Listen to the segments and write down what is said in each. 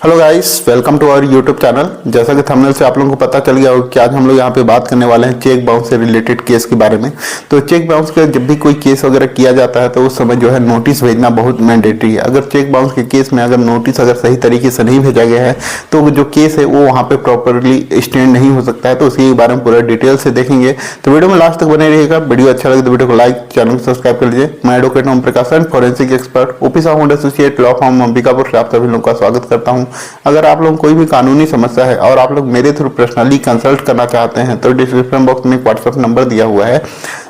Hello guys, welcome to our YouTube channel. जैसा कि thumbnail से आप लोगों को पता चल गया होगा कि आज हम लोग यहाँ पे बात करने वाले हैं चेक बाउंस से रिलेटेड केस के बारे में। तो चेक बाउंस का जब भी कोई केस वगैरह किया जाता है तो उस समय जो है नोटिस भेजना बहुत मैंडेटरी है। अगर चेक बाउंस के केस में अगर नोटिस अगर सही तरीके से नहीं भेजा गया है तो जो केस है वो वहाँ पे प्रॉपरली स्टैंड नहीं हो सकता है। तो उसके बारे में पूरा डिटेल से देखेंगे, तो वीडियो में लास्ट तक बने रहिएगा। वीडियो अच्छा लगे तो वीडियो को लाइक, चैनल को सब्सक्राइब कर लीजिए। मैं advocate Om Prakash, forensic expert, office of associate law firm Ambikapur से आप सभी लोगों का स्वागत करता हूं। अगर आप लोग कोई भी कानूनी समस्या है और आप लोग मेरे थ्रू पर्सनली कंसल्ट करना चाहते हैं तो डिस्क्रिप्शन बॉक्स में एक व्हाट्सएप नंबर दिया हुआ है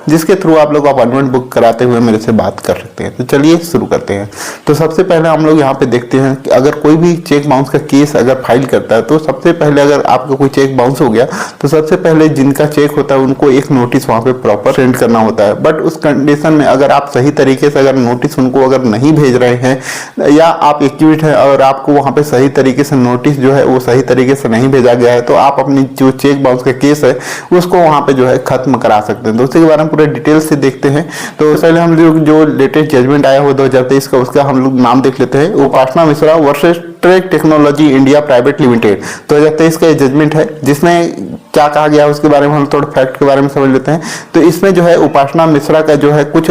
जिसके थ्रू आप लोग अपॉइंटमेंट बुक कराते हुए मेरे से बात कर सकते हैं। तो चलिए शुरू करते हैं। तो सबसे पहले हम लोग यहाँ पे देखते हैं कि अगर कोई भी चेक बाउंस का केस अगर फाइल करता है तो सबसे पहले अगर आपका कोई चेक बाउंस हो गया तो सबसे पहले जिनका चेक होता है उनको एक नोटिस वहाँ पे प्रॉपर सेंड करना होता है। बट उस कंडीशन में अगर आप सही तरीके से अगर नोटिस उनको अगर नहीं भेज रहे हैं या आप एक्यूट है और आपको वहाँ पे सही तरीके से नोटिस जो है वो सही तरीके से नहीं भेजा गया है तो आप अपनी जो चेक बाउंस का केस है उसको वहाँ पे जो है खत्म करा सकते हैं। तो उसके बारे में पूरे डिटेल से देखते हैं। तो पहले हम लोग जो लेटेस्ट जजमेंट आया हो 2023 का उसका हम लोग नाम देख लेते हैं। Upasana Mishra versus trek technology India private limited 2023 का ये जजमेंट है जिसमें क्या कहा गया है उसके बारे में हम थोड़ा फैक्ट के बारे में समझ लेते हैं। तो इसमें जो है उपासना मिश्रा का जो है कुछ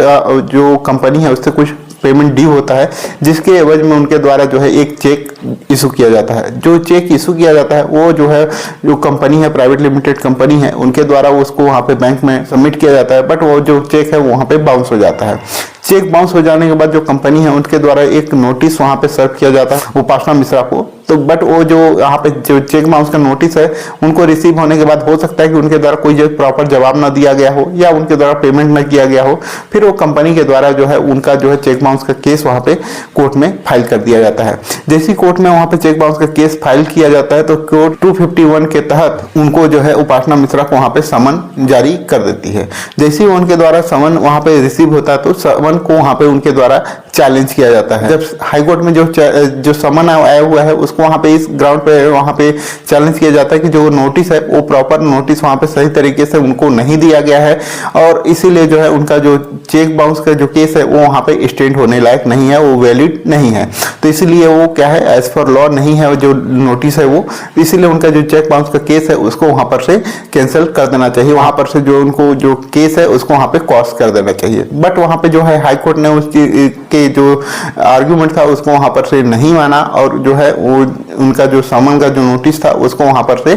जो कंपनी है उससे कुछ पेमेंट ड्यू होता है जिसके एवज में उनके द्वारा जो है एक चेक इशू किया जाता है। जो चेक इशू किया जाता है वो जो है जो कंपनी है प्राइवेट लिमिटेड कंपनी है उनके द्वारा उसको वहाँ पे बैंक में सबमिट किया जाता है। बट वो जो चेक है वो वहाँ पे बाउंस हो जाता है। चेक बाउंस हो जाने के बाद जो कंपनी है उनके द्वारा एक नोटिस वहाँ पे सर्व किया जाता है उपासना मिश्रा को। तो बट वो जो यहाँ पे जो चेक बाउंस का नोटिस है उनको रिसीव होने के बाद हो सकता है कि उनके द्वारा कोई जो प्रॉपर जवाब ना दिया गया हो या उनके द्वारा पेमेंट ना किया गया हो। फिर वो कंपनी के द्वारा जो है उनका जो है चेक बाउंस का केस वहाँ पे कोर्ट में फाइल कर दिया जाता है। जैसे कोर्ट में वहाँ पे चेक बाउंस का केस फाइल किया जाता है तो कोर्ट 251 के तहत उनको जो है उपासना मिश्रा को वहाँ पे समन जारी कर देती है। जैसे ही उनके द्वारा समन वहाँ पे रिसीव होता है तो समन को वहाँ पे उनके द्वारा चैलेंज किया जाता है। जब हाईकोर्ट में जो समन आया हुआ है उसको वहाँ पे इस ग्राउंड पे वहाँ पे चैलेंज किया जाता है कि जो नोटिस है वो प्रॉपर नोटिस वहाँ पे सही तरीके से उनको नहीं दिया गया है और इसीलिए जो है उनका जो चेक बाउंस का जो केस है वो वहाँ पे स्टैंड होने लायक नहीं है, वो वैलिड नहीं है। तो इसीलिए वो क्या है एज पर लॉ नहीं है जो नोटिस है वो, इसीलिए उनका जो चेक बाउंस का केस है उसको वहाँ पर से कैंसिल कर देना चाहिए। वहाँ पर से जो उनको जो केस है उसको वहाँ पे कॉस्ट कर देना चाहिए। बट वहाँ पे जो है हाईकोर्ट ने उसके जो आर्ग्यूमेंट था उसको वहाँ पर से नहीं माना और जो है वो उनका जो समन का जो नोटिस था उसको वहाँ पर से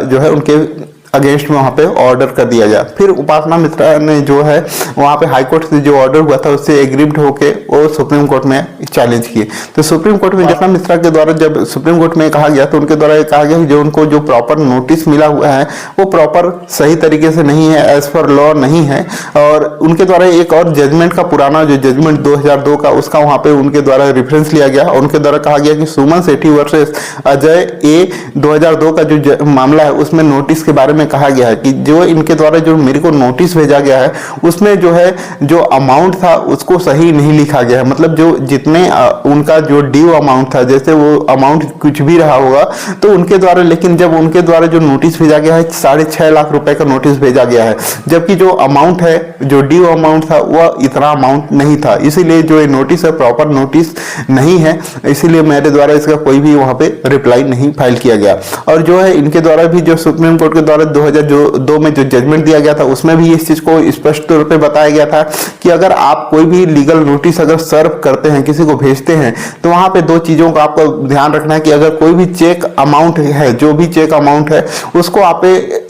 जो है उनके अगेंस्ट में वहाँ पे ऑर्डर कर दिया गया। फिर उपासना मिश्रा ने जो है वहाँ पे हाई कोर्ट से जो ऑर्डर हुआ था उससे एग्रीड होके वो सुप्रीम कोर्ट में चैलेंज किए। तो सुप्रीम कोर्ट में उपासना मिश्रा के द्वारा जब सुप्रीम कोर्ट में कहा गया तो उनके द्वारा ये कहा गया कि जो उनको जो प्रॉपर नोटिस मिला हुआ है वो प्रॉपर सही तरीके से नहीं है, एज पर लॉ नहीं है। और उनके द्वारा एक और जजमेंट का पुराना जो जजमेंट 2002 का उसका वहाँ पे उनके द्वारा रेफरेंस लिया गया और उनके द्वारा कहा गया कि सुमन सेठी वर्सेस अजय ए 2002 का जो मामला है उसमें नोटिस के बारे में कहा गया है कि जो इनके द्वारा जो मेरे को नोटिस भेजा गया है उसमें जो है जो अमाउंट था उसको सही नहीं लिखा गया है। मतलब जो जितने उनका जो ड्यू अमाउंट था जैसे वो अमाउंट कुछ भी रहा होगा तो उनके द्वारा, लेकिन जब उनके द्वारा जो नोटिस भेजा गया है 6.5 लाख रुपए का नोटिस भेजा गया है जबकि जो अमाउंट है जो ड्यू अमाउंट था वह इतना अमाउंट नहीं था। इसीलिए जो नोटिस है प्रॉपर नोटिस नहीं है, इसीलिए मेरे द्वारा इसका कोई भी वहां पे रिप्लाई नहीं फाइल किया गया। और जो है इनके द्वारा भी जो सुप्रीम कोर्ट के द्वारा 2002 में जो जजमेंट दिया गया था उसमें भी इस चीज को स्पष्ट तौर पे बताया गया था कि अगर आप कोई भी लीगल नोटिस अगर सर्व करते हैं, किसी को भेजते हैं, तो वहां पे दो चीजों का आपको ध्यान रखना है कि अगर कोई भी चेक अमाउंट है, जो भी चेक अमाउंट है उसको आप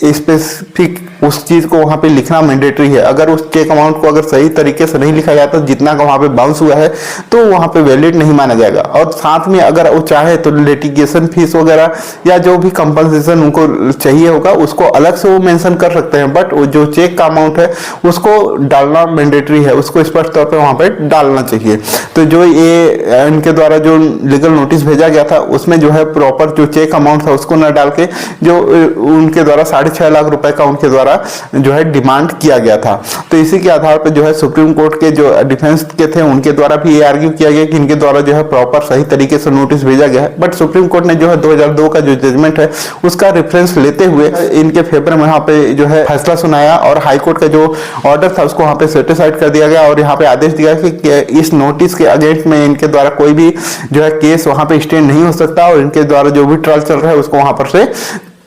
स्पेसिफिक उस चीज को वहां पे लिखना मैंडेटरी है। अगर उस चेक अमाउंट को अगर सही तरीके से नहीं लिखा जाता जितना का वहां पे बाउंस हुआ है तो वहां पे वैलिड नहीं माना जाएगा। और साथ में अगर वो चाहे तो लिटिगेशन फीस वगैरह या जो भी कंपनसेशन उनको चाहिए होगा उसको अलग से वो मेंशन कर सकते हैं। बट वो जो चेक का अमाउंट है उसको डालना मैंडेटरी है, उसको स्पष्ट तौर पे वहां पे डालना चाहिए। तो जो ये इनके द्वारा जो लीगल नोटिस भेजा गया था उसमें जो है प्रॉपर जो चेक अमाउंट था उसको न डाल के जो उनके द्वारा 6.5 लाख रुपए का उनके द्वारा द्वारा जो है डिमांड किया गया था। तो इसी के आधार पर जो है सुप्रीम कोर्ट के जो डिफेंस के थे उनके द्वारा भी ये आर्ग्यू किया गया कि इनके द्वारा जो है प्रॉपर सही तरीके से नोटिस भेजा गया है। बट सुप्रीम कोर्ट ने जो है 2002 का जो जजमेंट है उसका रेफरेंस लेते हुए इनके फेवर में यहाँ पे जो है फैसला सुनाया और हाई कोर्ट का जो ऑर्डर था उसको वहाँ पे सेटिस्फाइड कर दिया गया और यहाँ पे आदेश दिया कि इस नोटिस के अगेंस्ट में इनके द्वारा कोई भी जो है केस वहाँ पे स्टैंड नहीं हो सकता और इनके द्वारा जो भी ट्रायल चल रहा है उसको वहाँ पर से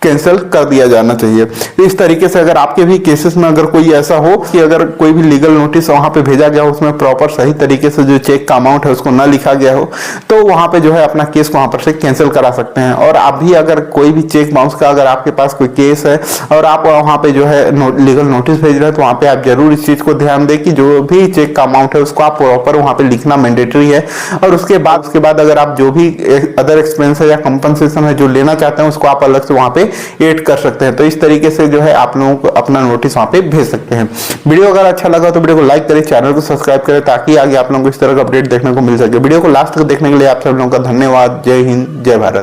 कैंसिल कर दिया जाना चाहिए। इस तरीके से अगर आपके भी केसेस में अगर कोई ऐसा हो कि अगर कोई भी लीगल नोटिस वहां पे भेजा गया हो उसमें प्रॉपर सही तरीके से जो चेक का अमाउंट है उसको ना लिखा गया हो तो वहां पे जो है अपना केस वहां पर से कैंसिल करा सकते हैं। और आप भी अगर कोई भी चेक बाउंस का अगर आपके पास कोई केस है और आप वहां पे जो है लीगल नोटिस भेज रहे हैं तो वहां पे आप जरूर इस चीज को ध्यान दें कि जो भी चेक का अमाउंट है उसको आप प्रॉपर वहां पे लिखना मैंडेटरी है। और उसके बाद अगर आप जो भी अदर एक्सपेंस है या कंपनसेशन है जो लेना चाहते हैं उसको आप अलग से वहां पे ऐड कर सकते हैं। तो इस तरीके से जो है आप लोगों को अपना नोटिस वहां पे भेज सकते हैं। वीडियो अगर अच्छा लगा तो वीडियो को लाइक करें, चैनल को सब्सक्राइब करें ताकि आगे आप लोगों को इस तरह का अपडेट देखने को मिल सके। वीडियो को लास्ट तक देखने के लिए आप सब लोगों का धन्यवाद। जय हिंद, जय भारत।